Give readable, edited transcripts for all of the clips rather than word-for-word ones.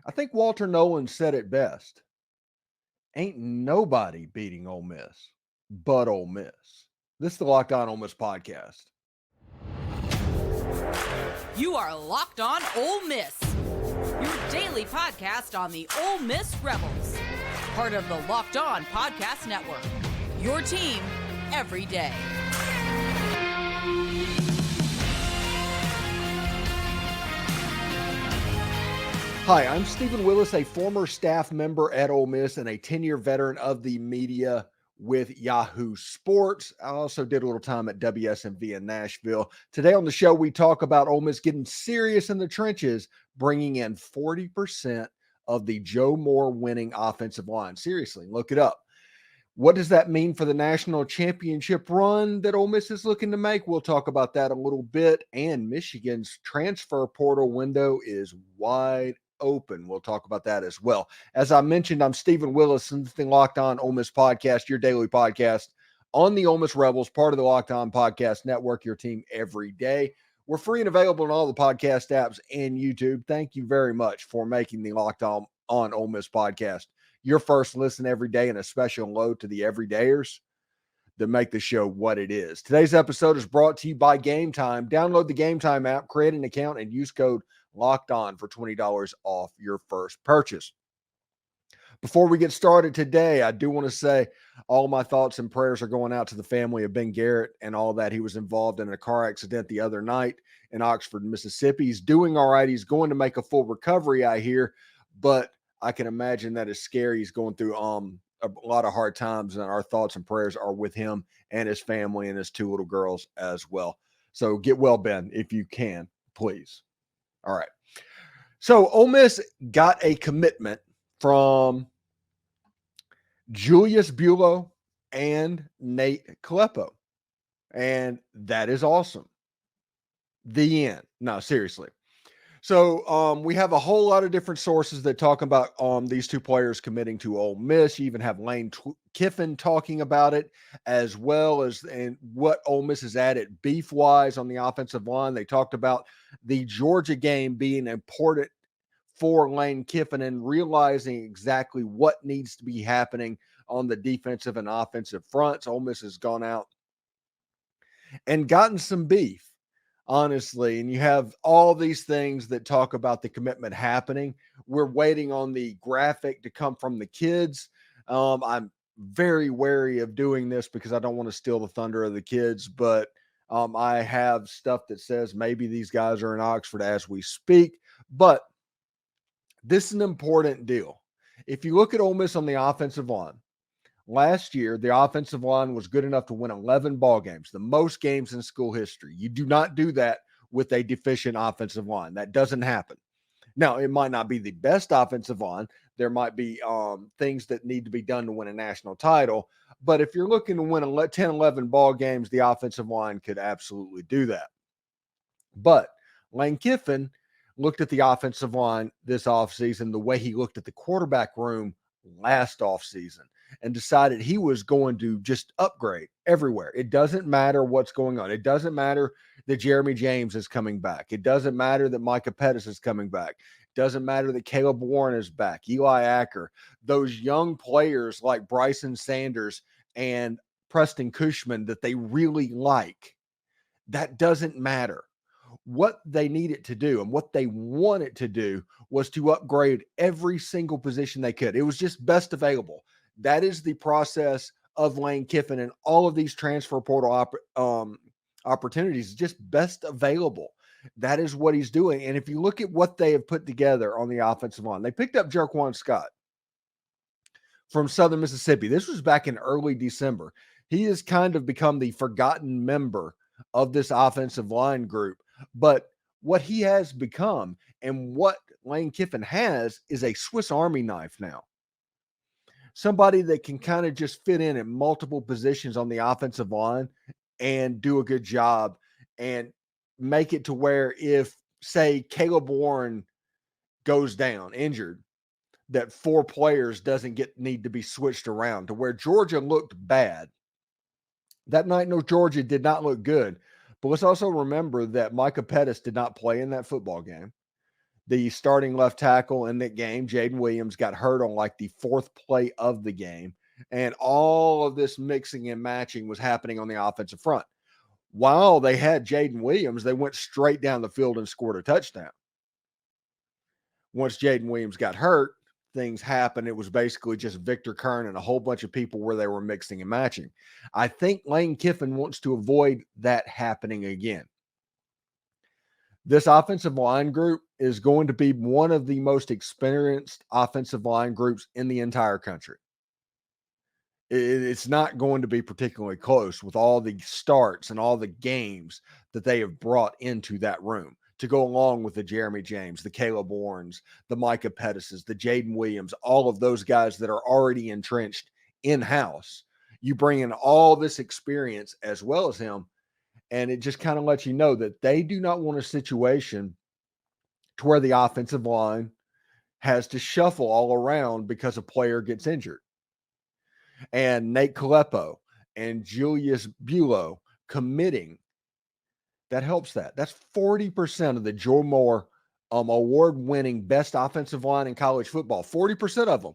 I think Walter Nolen said it best. Ain't nobody beating Ole Miss but Ole Miss. This is the Locked On Ole Miss podcast. You are Locked On Ole Miss, your daily podcast on the Ole Miss Rebels, part of the Locked On Podcast Network, your team every day. Hi, I'm Stephen Willis, a former staff member at Ole Miss and a 10-year veteran of the media with Yahoo Sports. I also did a little time at WSMV in Nashville. Today on the show, we talk about Ole Miss getting serious in the trenches, bringing in 40% of the Joe Moore winning offensive line. Seriously, look it up. What does that mean for the national championship run that Ole Miss is looking to make? We'll talk about that a little bit. And Michigan's transfer portal window is wide open. We'll talk about that as well. As I mentioned, I'm Stephen Willis, and the Locked On Ole Miss podcast, your daily podcast on the Ole Miss Rebels, part of the Locked On Podcast Network, your team every day. We're free and available on all the podcast apps and YouTube. Thank you very much for making the Locked On Ole Miss podcast your first listen every day, and a special hello to the everydayers that make the show what it is. Today's episode is brought to you by Gametime. Download the Gametime app, create an account, and use code Locked On for $20 off your first purchase. Before we get started today, I do want to say all my thoughts and prayers are going out to the family of Ben Garrett and all that. He was involved in a car accident the other night in Oxford, Mississippi. He's doing all right. He's going to make a full recovery, I hear, but I can imagine that is scary. He's going through a lot of hard times, and our thoughts and prayers are with him and his family and his two little girls as well. So get well, Ben, if you can, please. All right. So Ole Miss got a commitment from Julius Buelow and Nate Kalepo, and that is awesome. The end. No, seriously. So we have a whole lot of different sources that talk about these two players committing to Ole Miss. You even have Lane Kiffin talking about it, as well as and what Ole Miss has added beef-wise on the offensive line. They talked about the Georgia game being important for Lane Kiffin and realizing exactly what needs to be happening on the defensive and offensive fronts. Ole Miss has gone out and gotten some beef, honestly, and you have all these things that talk about the commitment happening. We're waiting on the graphic to come from the kids. I'm very wary of doing this because I don't want to steal the thunder of the kids, but I have stuff that says maybe these guys are in Oxford as we speak, but this is an important deal. If you look at Ole Miss on the offensive line, last year, the offensive line was good enough to win 11 ball games, the most games in school history. You do not do that with a deficient offensive line. That doesn't happen. Now, it might not be the best offensive line. There might be things that need to be done to win a national title. But if you're looking to win 10, 11 ball games, the offensive line could absolutely do that. But Lane Kiffin looked at the offensive line this offseason the way he looked at the quarterback room last offseason, and decided he was going to just upgrade everywhere. It doesn't matter what's going on. It doesn't matter that Jeremy James is coming back. It doesn't matter that Micah Pettis is coming back. It doesn't matter that Caleb Warren is back, Eli Acker, those young players like Bryson Sanders and Preston Cushman that they really like. That doesn't matter. What they need it to do and what they want it to do was to upgrade every single position they could. It was just best available. That is the process of Lane Kiffin and all of these transfer portal opportunities, just best available. That is what he's doing. And if you look at what they have put together on the offensive line, they picked up Jerquan Scott from Southern Mississippi. This was back in early December. He has kind of become the forgotten member of this offensive line group. But what he has become and what Lane Kiffin has is a Swiss Army knife now. Somebody that can kind of just fit in at multiple positions on the offensive line and do a good job and make it to where if, say, Caleb Warren goes down injured, that four players doesn't need to be switched around to where Georgia looked bad. That night, no, Georgia did not look good. But let's also remember that Micah Pettis did not play in that football game. The starting left tackle in that game, Jaden Williams, got hurt on like the 4th play of the game. And all of this mixing and matching was happening on the offensive front. While they had Jaden Williams, they went straight down the field and scored a touchdown. Once Jaden Williams got hurt, things happened. It was basically just Victor Kern and a whole bunch of people where they were mixing and matching. I think Lane Kiffin wants to avoid that happening again. This offensive line group is going to be one of the most experienced offensive line groups in the entire country. It's not going to be particularly close with all the starts and all the games that they have brought into that room to go along with the Jeremy James, the Caleb Warrens, the Micah Pettises, the Jaden Williams, all of those guys that are already entrenched in-house. You bring in all this experience as well as him, and it just kind of lets you know that they do not want a situation to where the offensive line has to shuffle all around because a player gets injured. And Nate Kalepo and Julius Buelow committing, that helps that. That's 40% of the Joe Moore award-winning best offensive line in college football. 40% of them,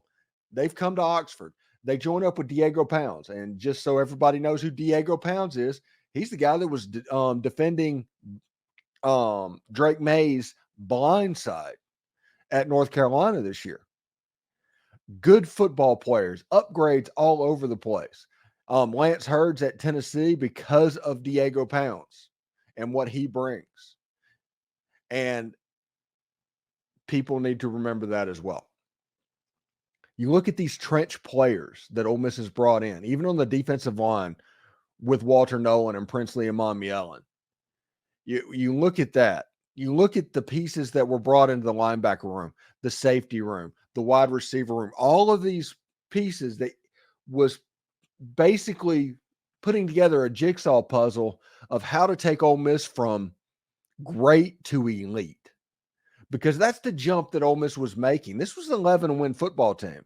they've come to Oxford. They join up with Diego Pounds. And just so everybody knows who Diego Pounds is, he's the guy that was defending Drake May's blindside at North Carolina this year. Good football players, upgrades all over the place. Lance Hurd's at Tennessee because of Diego Pounds and what he brings. And people need to remember that as well. You look at these trench players that Ole Miss has brought in, even on the defensive line with Walter Nolen and Princely Umanmielen. You look at that. You look at the pieces that were brought into the linebacker room, the safety room, the wide receiver room, all of these pieces that was basically putting together a jigsaw puzzle of how to take Ole Miss from great to elite. Because that's the jump that Ole Miss was making. This was an 11-win football team.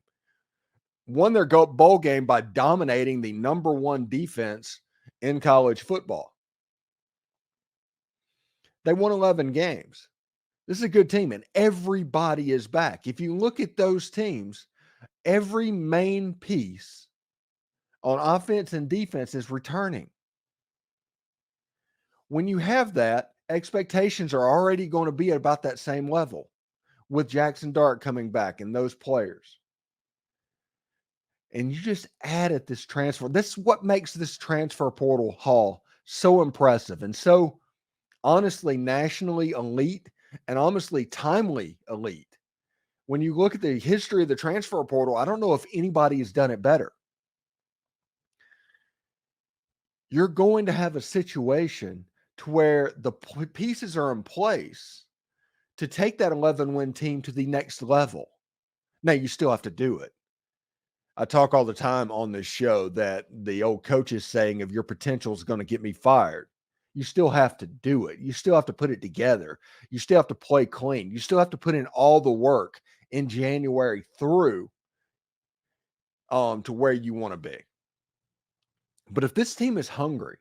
Won their bowl game by dominating the number 1 defense in college football. They won 11 games. This is a good team, and everybody is back. If you look at those teams, every main piece on offense and defense is returning. When you have that, expectations are already going to be about that same level with Jackson Dart coming back and those players. And you just added this transfer. This is what makes this transfer portal haul so impressive and so honestly nationally elite and honestly timely elite. When you look at the history of the transfer portal, I don't know if anybody has done it better. You're going to have a situation to where the pieces are in place to take that 11-win team to the next level. Now, you still have to do it. I talk all the time on this show that the old coaches saying of your potential is going to get me fired. You still have to do it. You still have to put it together. You still have to play clean. You still have to put in all the work in January through to where you want to be. But if this team is hungry,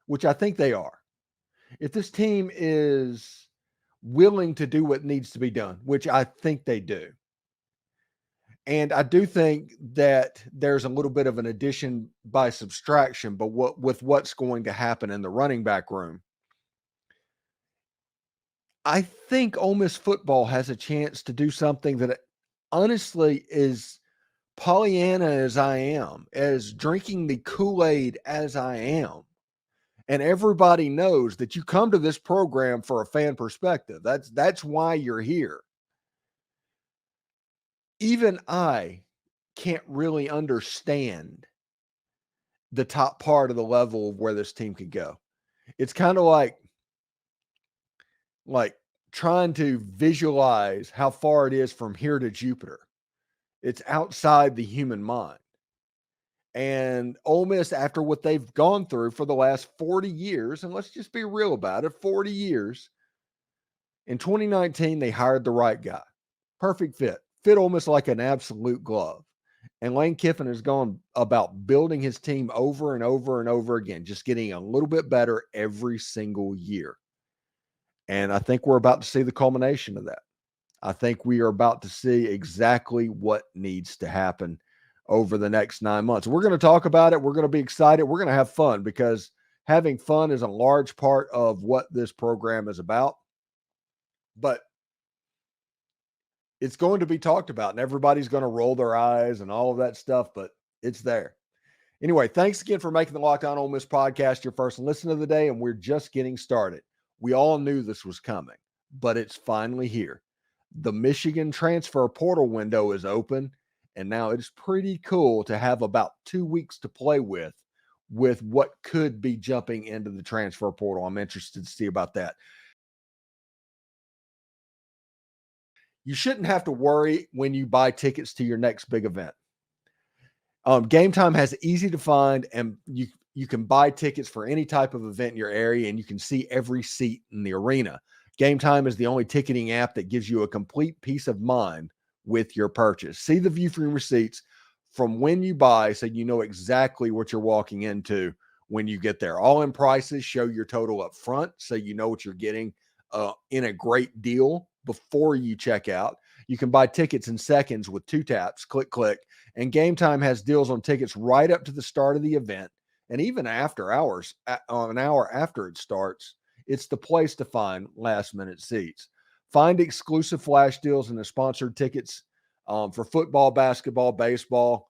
which I think they are, if this team is willing to do what needs to be done, which I think they do, and I do think that there's a little bit of an addition by subtraction, but with what's going to happen in the running back room, I think Ole Miss football has a chance to do something that honestly is Pollyanna as I am, as drinking the Kool-Aid as I am. And everybody knows that you come to this program for a fan perspective. That's why you're here. Even I can't really understand the top part of the level of where this team could go. It's kind of like trying to visualize how far it is from here to Jupiter. It's outside the human mind. And Ole Miss, after what they've gone through for the last 40 years, and let's just be real about it, 40 years, in 2019, they hired the right guy. Perfect fit. Fit Ole Miss like an absolute glove. And Lane Kiffin has gone about building his team over and over and over again, just getting a little bit better every single year. And I think we're about to see the culmination of that. I think we are about to see exactly what needs to happen over the next 9 months. We're going to talk about it. We're going to be excited. We're going to have fun because having fun is a large part of what this program is about. But it's going to be talked about and everybody's going to roll their eyes and all of that stuff, but it's there. Anyway, thanks again for making the Locked On Ole Miss podcast your first listen of the day, and we're just getting started. We all knew this was coming, but it's finally here. The Michigan transfer portal window is open, and now it's pretty cool to have about 2 weeks to play with what could be jumping into the transfer portal. I'm interested to see about that. You shouldn't have to worry when you buy tickets to your next big event. Gametime has easy to find, and you can buy tickets for any type of event in your area, and you can see every seat in the arena. Gametime is the only ticketing app that gives you a complete peace of mind with your purchase. See the view from receipts from when you buy, so you know exactly what you're walking into when you get there. All in prices show your total up front, so you know what you're getting in a great deal before you check out. You can buy tickets in seconds with 2 taps, click, and Gametime has deals on tickets right up to the start of the event. And even after hours, an hour after it starts, it's the place to find last minute seats. Find exclusive flash deals and the sponsored tickets for football, basketball, baseball,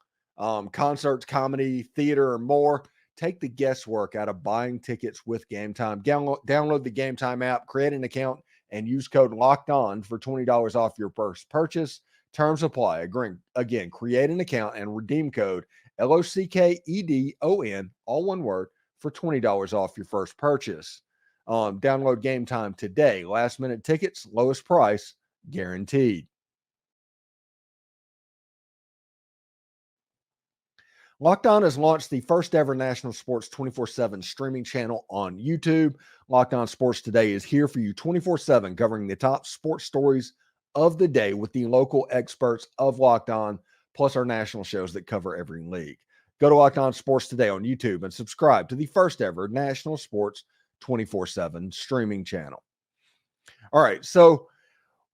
concerts, comedy, theater, and more. Take the guesswork out of buying tickets with Gametime. Download the Gametime app, create an account, and use code Locked On for $20 off your first purchase. Terms apply. Again, create an account and redeem code LOCKEDON, all one word, for $20 off your first purchase. Download Gametime today. Last minute tickets, lowest price, guaranteed. Locked On has launched the first ever national sports 24/7 streaming channel on YouTube. Locked On Sports Today is here for you 24/7, covering the top sports stories of the day with the local experts of Locked On, plus our national shows that cover every league. Go to Locked On Sports Today on YouTube and subscribe to the first ever national sports 24/7 streaming channel. All right, so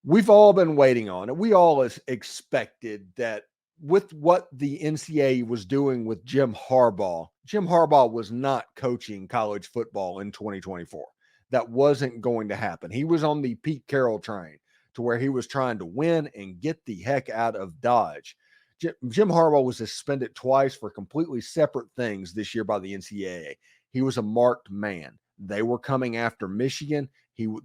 we've all been waiting on it. We all expected that with what the NCAA was doing with Jim Harbaugh was not coaching college football in 2024. That wasn't going to happen. He was on the Pete Carroll train to where he was trying to win and get the heck out of Dodge. Jim Harbaugh was suspended twice for completely separate things this year by the NCAA. He was a marked man. They were coming after Michigan.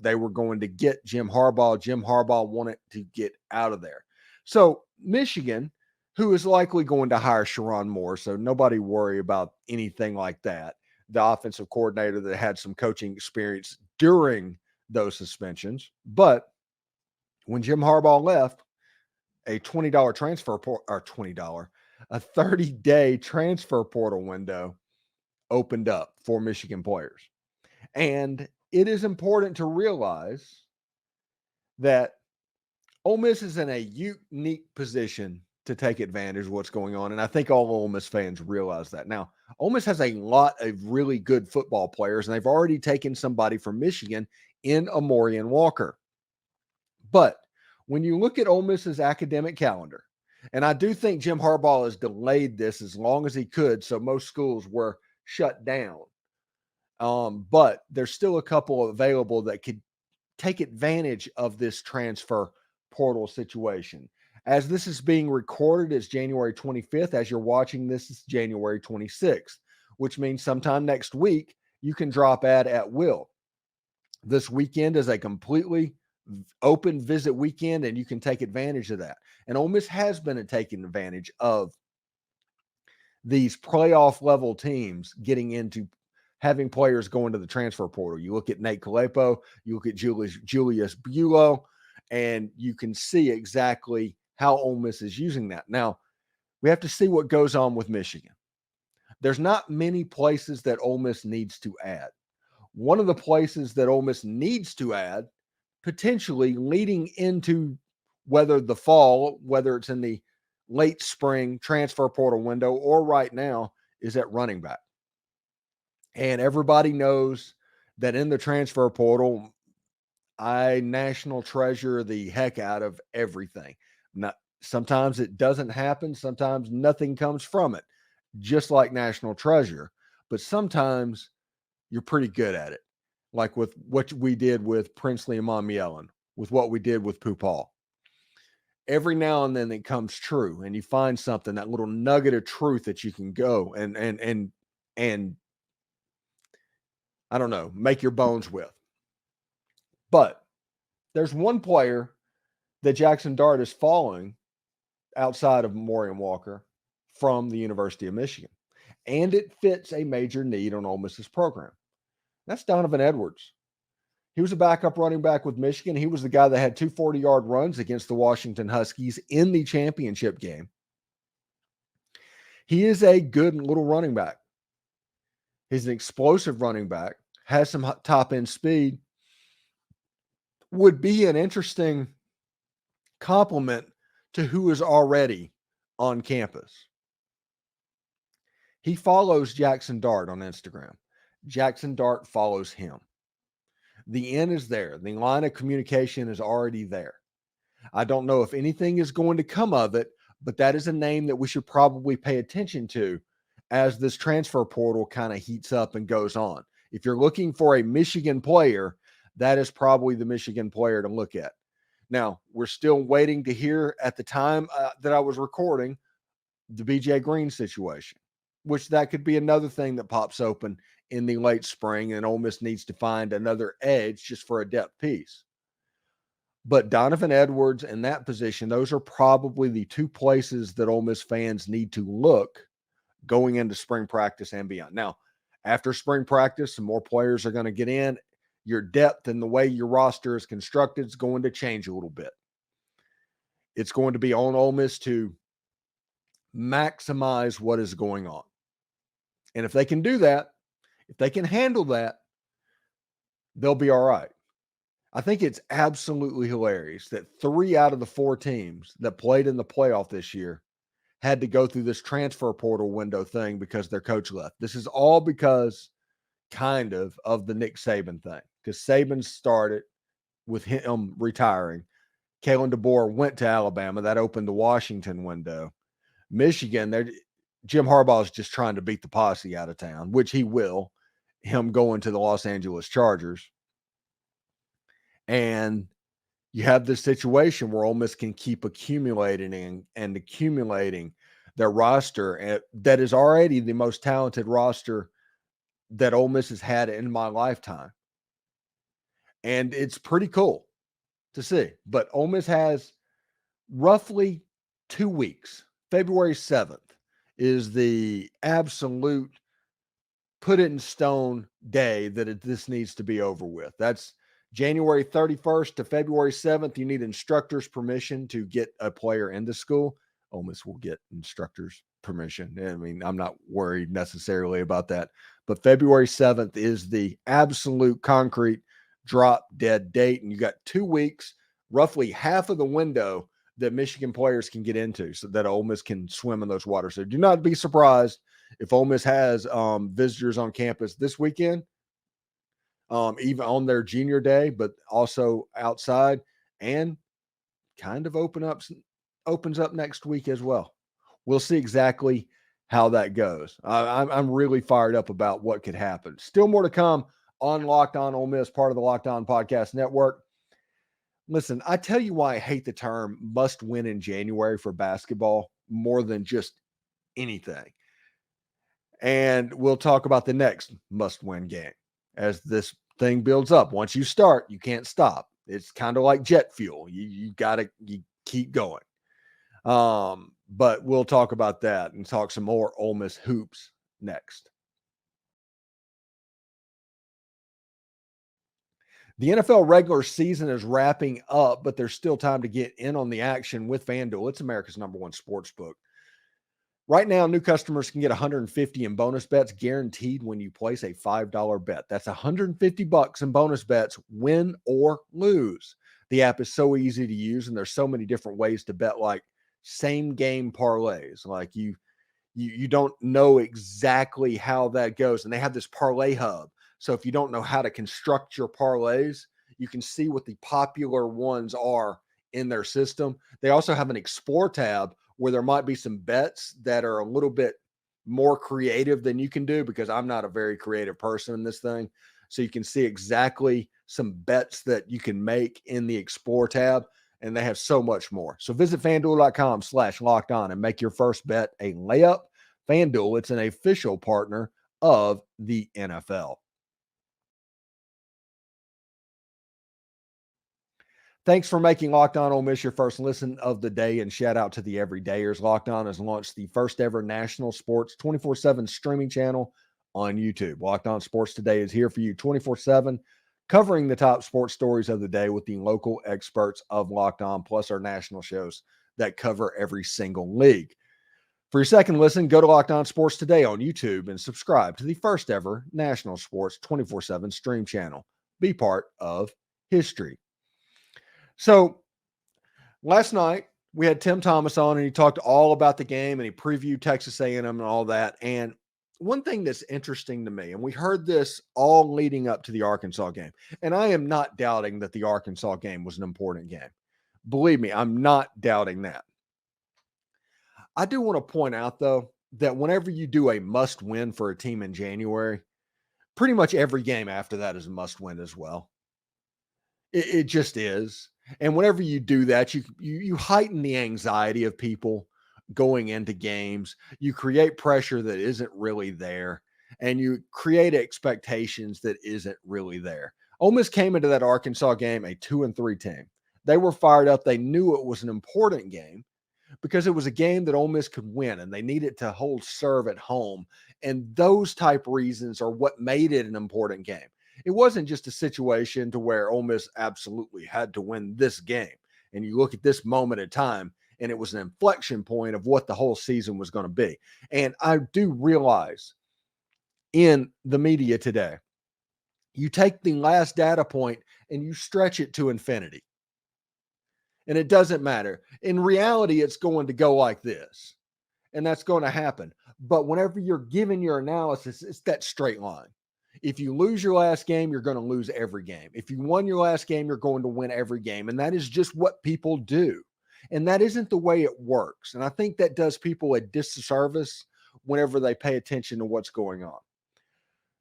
They were going to get Jim Harbaugh. Jim Harbaugh wanted to get out of there. So Michigan, who is likely going to hire Sharon Moore, so nobody worry about anything like that. The offensive coordinator that had some coaching experience during those suspensions. But when Jim Harbaugh left, a $20 transfer or $20, a 30-day transfer portal window opened up for Michigan players. And it is important to realize that Ole Miss is in a unique position to take advantage of what's going on. And I think all Ole Miss fans realize that. Now, Ole Miss has a lot of really good football players, and they've already taken somebody from Michigan in Amorian Walker. But when you look at Ole Miss's academic calendar, and I do think Jim Harbaugh has delayed this as long as he could, so most schools were shut down. But there's still a couple available that could take advantage of this transfer portal situation. As this is being recorded, it's January 25th. As you're watching this, it's January 26th, which means sometime next week, you can drop at will. This weekend is a completely open visit weekend, and you can take advantage of that. And Ole Miss has been taking advantage of these playoff level teams getting into having players go into the transfer portal. You look at Nate Kalepo, you look at Julius Buelow, and you can see exactly how Ole Miss is using that. Now, we have to see what goes on with Michigan. There's not many places that Ole Miss needs to add. One of the places that Ole Miss needs to add, potentially leading into whether the fall, whether it's in the late spring transfer portal window or right now, is at running back. And everybody knows that in the transfer portal, I national treasure the heck out of everything. Not sometimes it doesn't happen, sometimes nothing comes from it, just like national treasure. But sometimes you're pretty good at it, like with what we did with Princely Umanmielen, with what we did with Pupal. Every now and then it comes true, and you find something, that little nugget of truth that you can go and I don't know, make your bones with. But there's one player that Jackson Dart is following outside of Morian Walker from the University of Michigan, and it fits a major need on Ole Miss's program. That's Donovan Edwards. He was a backup running back with Michigan. He was the guy that had 2 40-yard runs against the Washington Huskies in the championship game. He is a good little running back. He's an explosive running back, has some top end speed, would be an interesting complement to who is already on campus. He follows Jackson Dart on Instagram. Jackson Dart follows him. The end is there. The line of communication is already there. I don't know if anything is going to come of it, but that is a name that we should probably pay attention to as this transfer portal kind of heats up and goes on. If you're looking for a Michigan player, that is probably the Michigan player to look at. Now, we're still waiting to hear at the time that I was recording the BJ Green situation, which that could be another thing that pops open in the late spring, and Ole Miss needs to find another edge just for a depth piece. But Donovan Edwards in that position, those are probably the two places that Ole Miss fans need to look going into spring practice and beyond. Now, after spring practice, some more players are going to get in. Your depth and the way your roster is constructed is going to change a little bit. It's going to be on Ole Miss to maximize what is going on. And if they can do that, if they can handle that, they'll be all right. I think it's absolutely hilarious that 3 out of the 4 teams that played in the playoff this year had to go through this transfer portal window thing because their coach left. This is all because kind of the Nick Saban thing, because Saban started with him retiring. Kalen DeBoer went to Alabama. That opened the Washington window. Michigan, Jim Harbaugh is just trying to beat the posse out of town, which he will, him going to the Los Angeles Chargers. And you have this situation where Ole Miss can keep accumulating and accumulating their roster that is already the most talented roster that Ole Miss has had in my lifetime. And it's pretty cool to see. But Ole Miss has roughly 2 weeks. February 7th is the absolute put it in stone day that this needs to be over with. That's January 31st to February 7th. You need instructors' permission to get a player into school. Ole Miss will get instructors' permission. I mean, I'm not worried necessarily about that. But February 7th is the absolute concrete drop dead date. And you got 2 weeks, roughly half of the window that Michigan players can get into so that Ole Miss can swim in those waters. So do not be surprised if Ole Miss has visitors on campus this weekend, even on their junior day, but also outside, and kind of opens up next week as well. We'll see exactly how that goes. I'm really fired up about what could happen. Still more to come on Locked On Ole Miss, part of the Locked On Podcast Network. Listen, I tell you why I hate the term must win in January for basketball more than just anything. And we'll talk about the next must win game as this thing builds up. Once you start, you can't stop. It's kind of like jet fuel. You keep going. But we'll talk about that and talk some more Ole Miss hoops next. The NFL regular season is wrapping up, but there's still time to get in on the action with FanDuel. It's America's #1 sports book. Right now, new customers can get $150 in bonus bets guaranteed when you place a $5 bet. That's $150 in bonus bets, win or lose. The app is so easy to use, and there's so many different ways to bet, like same game parlays. Like you don't know exactly how that goes, and they have this parlay hub. So if you don't know how to construct your parlays, You can see what the popular ones are in their system. They also have an explore tab where there might be some bets that are a little bit more creative than you can do, because I'm not a very creative person in this thing. So you can see exactly some bets that you can make in the explore tab, and they have so much more. So visit fanduel.com/locked on and make your first bet a layup. FanDuel, it's an official partner of the NFL. Thanks for making Locked On Ole Miss your first listen of the day, and shout out to the everydayers. Locked On has launched the first ever national sports 24/7 streaming channel on YouTube. Locked On Sports Today is here for you 24/7, covering the top sports stories of the day with the local experts of Locked On, plus our national shows that cover every single league. For your second listen, go to Locked On Sports Today on YouTube and subscribe to the first ever national sports 24/7 stream channel. Be part of history. So last night we had Tim Thomas on, and he talked all about the game, and he previewed Texas A&M and all that. And one thing that's interesting to me, and we heard this all leading up to the Arkansas game, and I am not doubting that the Arkansas game was an important game. Believe me, I'm not doubting that. I do want to point out, though, that whenever you do a must win for a team in January, pretty much every game after that is a must win as well. It just is. And whenever you do that, you heighten the anxiety of people going into games. You create pressure that isn't really there, and you create expectations that isn't really there. Ole Miss came into that Arkansas game a 2-3 team. They were fired up. They knew it was an important game because it was a game that Ole Miss could win, and they needed to hold serve at home. And those type reasons are what made it an important game. It wasn't just a situation to where Ole Miss absolutely had to win this game. And you look at this moment in time, and it was an inflection point of what the whole season was going to be. And I do realize in the media today, you take the last data point and you stretch it to infinity. And it doesn't matter. In reality, it's going to go like this, and that's going to happen. But whenever you're giving your analysis, it's that straight line. If you lose your last game, you're going to lose every game. If you won your last game, you're going to win every game. And that is just what people do. And that isn't the way it works. And I think that does people a disservice whenever they pay attention to what's going on.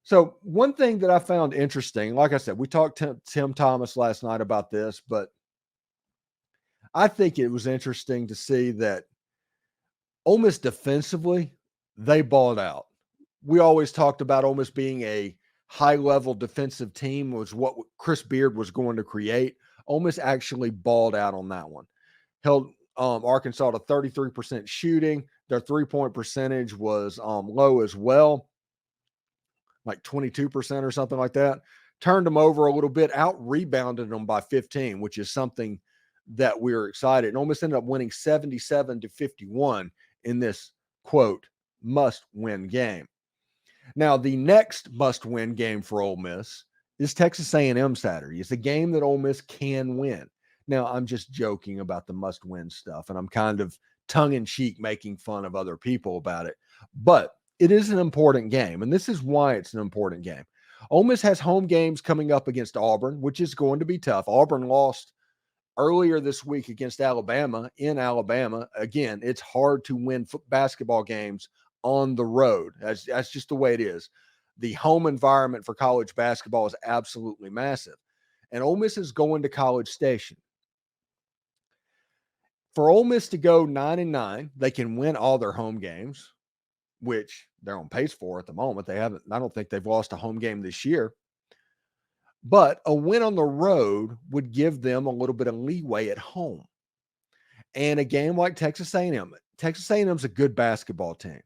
So one thing that I found interesting, like I said, we talked to Tim Thomas last night about this, but I think it was interesting to see that Ole Miss defensively, they balled out. We always talked about Ole Miss being a high-level defensive team was what Chris Beard was going to create. Ole Miss actually balled out on that one. Held Arkansas to 33% shooting. Their three-point percentage was low as well, like 22% or something like that. Turned them over a little bit, out-rebounded them by 15, which is something that we were excited. And Ole Miss ended up winning 77-51 in this, quote, must-win game. Now, the next must-win game for Ole Miss is Texas A&M Saturday. It's a game that Ole Miss can win. Now, I'm just joking about the must-win stuff, and I'm kind of tongue-in-cheek making fun of other people about it. But it is an important game, and this is why it's an important game. Ole Miss has home games coming up against Auburn, which is going to be tough. Auburn lost earlier this week against Alabama in Alabama. Again, it's hard to win basketball games on the road. That's just the way it is. The home environment for college basketball is absolutely massive. And Ole Miss is going to College Station. For Ole Miss to go 9-9, they can win all their home games, which they're on pace for at the moment. I don't think they've lost a home game this year. But a win on the road would give them a little bit of leeway at home. And a game like Texas A&M, Texas A&M is a good basketball team.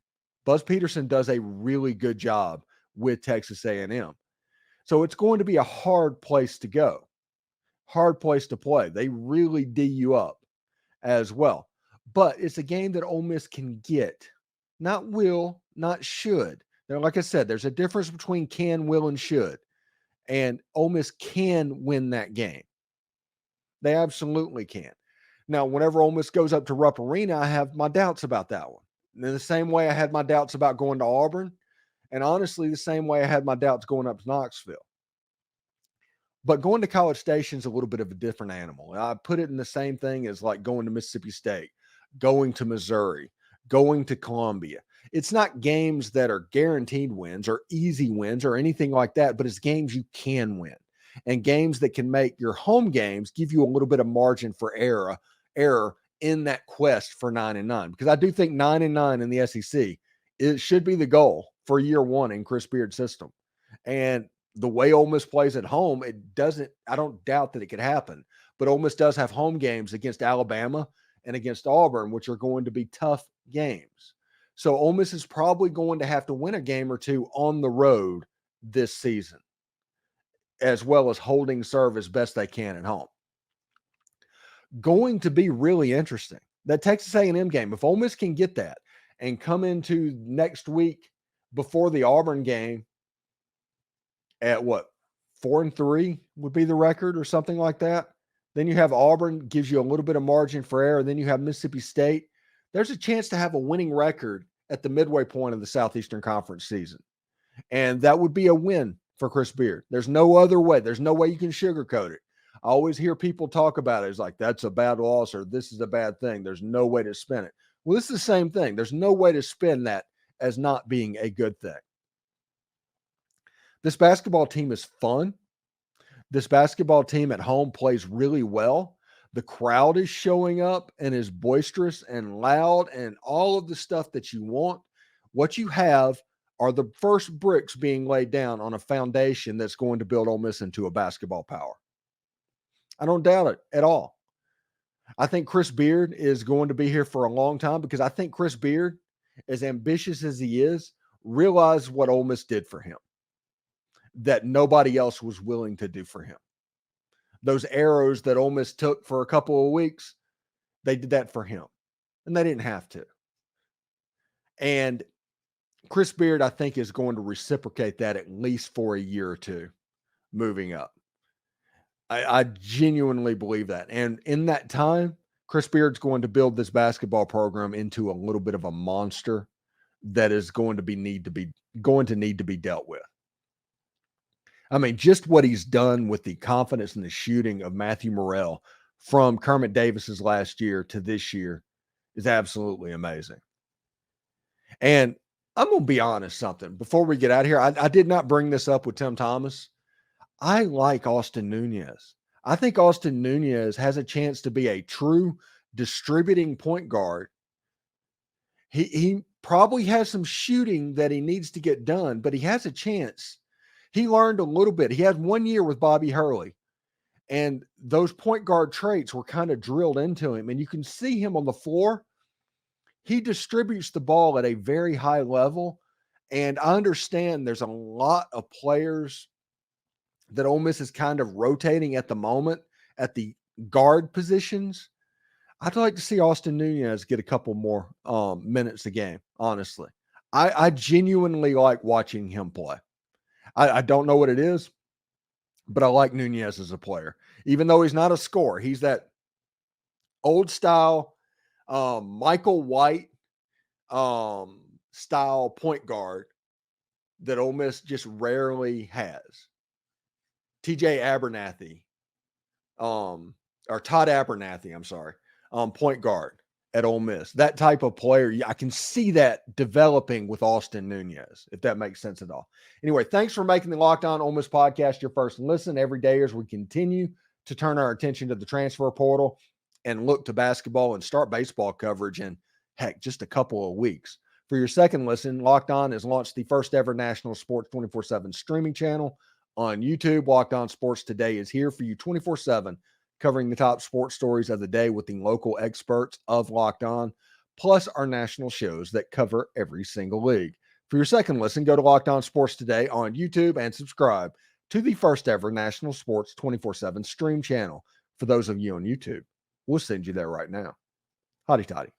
Buzz Peterson does a really good job with Texas A&M. So it's going to be a hard place to go, hard place to play. They really D you up as well. But it's a game that Ole Miss can get, not will, not should. Now, like I said, there's a difference between can, will, and should. And Ole Miss can win that game. They absolutely can. Now, whenever Ole Miss goes up to Rupp Arena, I have my doubts about that one. And in the same way I had my doubts about going to Auburn, and honestly, the same way I had my doubts going up to Knoxville. But going to College Station is a little bit of a different animal. I put it in the same thing as like going to Mississippi State, going to Missouri, going to Columbia. It's not games that are guaranteed wins or easy wins or anything like that, but it's games you can win and games that can make your home games give you a little bit of margin for error in that quest for 9-9. Because I do think 9-9 in the SEC, it should be the goal for year one in Chris Beard's system. And the way Ole Miss plays at home, I don't doubt that it could happen. But Ole Miss does have home games against Alabama and against Auburn, which are going to be tough games. So Ole Miss is probably going to have to win a game or two on the road this season, as well as holding serve as best they can at home. Going to be really interesting. That Texas A&M game, if Ole Miss can get that and come into next week before the Auburn game at 4-3 would be the record or something like that. Then you have Auburn, gives you a little bit of margin for error. Then you have Mississippi State. There's a chance to have a winning record at the midway point of the Southeastern Conference season. And that would be a win for Chris Beard. There's no other way. There's no way you can sugarcoat it. I always hear people talk about it. It's like, that's a bad loss or this is a bad thing. There's no way to spin it. Well, this is the same thing. There's no way to spin that as not being a good thing. This basketball team is fun. This basketball team at home plays really well. The crowd is showing up and is boisterous and loud and all of the stuff that you want. What you have are the first bricks being laid down on a foundation that's going to build Ole Miss into a basketball power. I don't doubt it at all. I think Chris Beard is going to be here for a long time because I think Chris Beard, as ambitious as he is, realized what Ole Miss did for him that nobody else was willing to do for him. Those arrows that Ole Miss took for a couple of weeks, they did that for him, and they didn't have to. And Chris Beard, I think, is going to reciprocate that at least for a year or two moving up. I genuinely believe that. And in that time, Chris Beard's going to build this basketball program into a little bit of a monster that is going to need to be dealt with. I mean, just what he's done with the confidence and the shooting of Matthew Morrell from Kermit Davis's last year to this year is absolutely amazing. And I'm going to be honest something before we get out of here. I did not bring this up with Tim Thomas. I like Austin Nunez. I think Austin Nunez has a chance to be a true distributing point guard. He probably has some shooting that he needs to get done, but he has a chance. He learned a little bit. He had 1 year with Bobby Hurley, and those point guard traits were kind of drilled into him, and you can see him on the floor. He distributes the ball at a very high level, and I understand there's a lot of players that Ole Miss is kind of rotating at the moment at the guard positions. I'd like to see Austin Nunez get a couple more minutes a game, honestly. I genuinely like watching him play. I don't know what it is, but I like Nunez as a player. Even though he's not a scorer, he's that old style Michael White style point guard that Ole Miss just rarely has. TJ Abernathy, or Todd Abernathy, I'm sorry, point guard at Ole Miss. That type of player, I can see that developing with Austin Nunez, if that makes sense at all. Anyway, thanks for making the Locked On Ole Miss podcast your first listen every day as we continue to turn our attention to the transfer portal and look to basketball and start baseball coverage in, heck, just a couple of weeks. For your second listen, Locked On has launched the first ever national sports 24/7 streaming channel on YouTube. Locked On Sports Today is here for you 24/7, covering the top sports stories of the day with the local experts of Locked On, plus our national shows that cover every single league. For your second listen, go to Locked On Sports Today on YouTube and subscribe to the first ever national sports 24/7 stream channel. For those of you on YouTube, we'll send you there right now. Hotty toddy.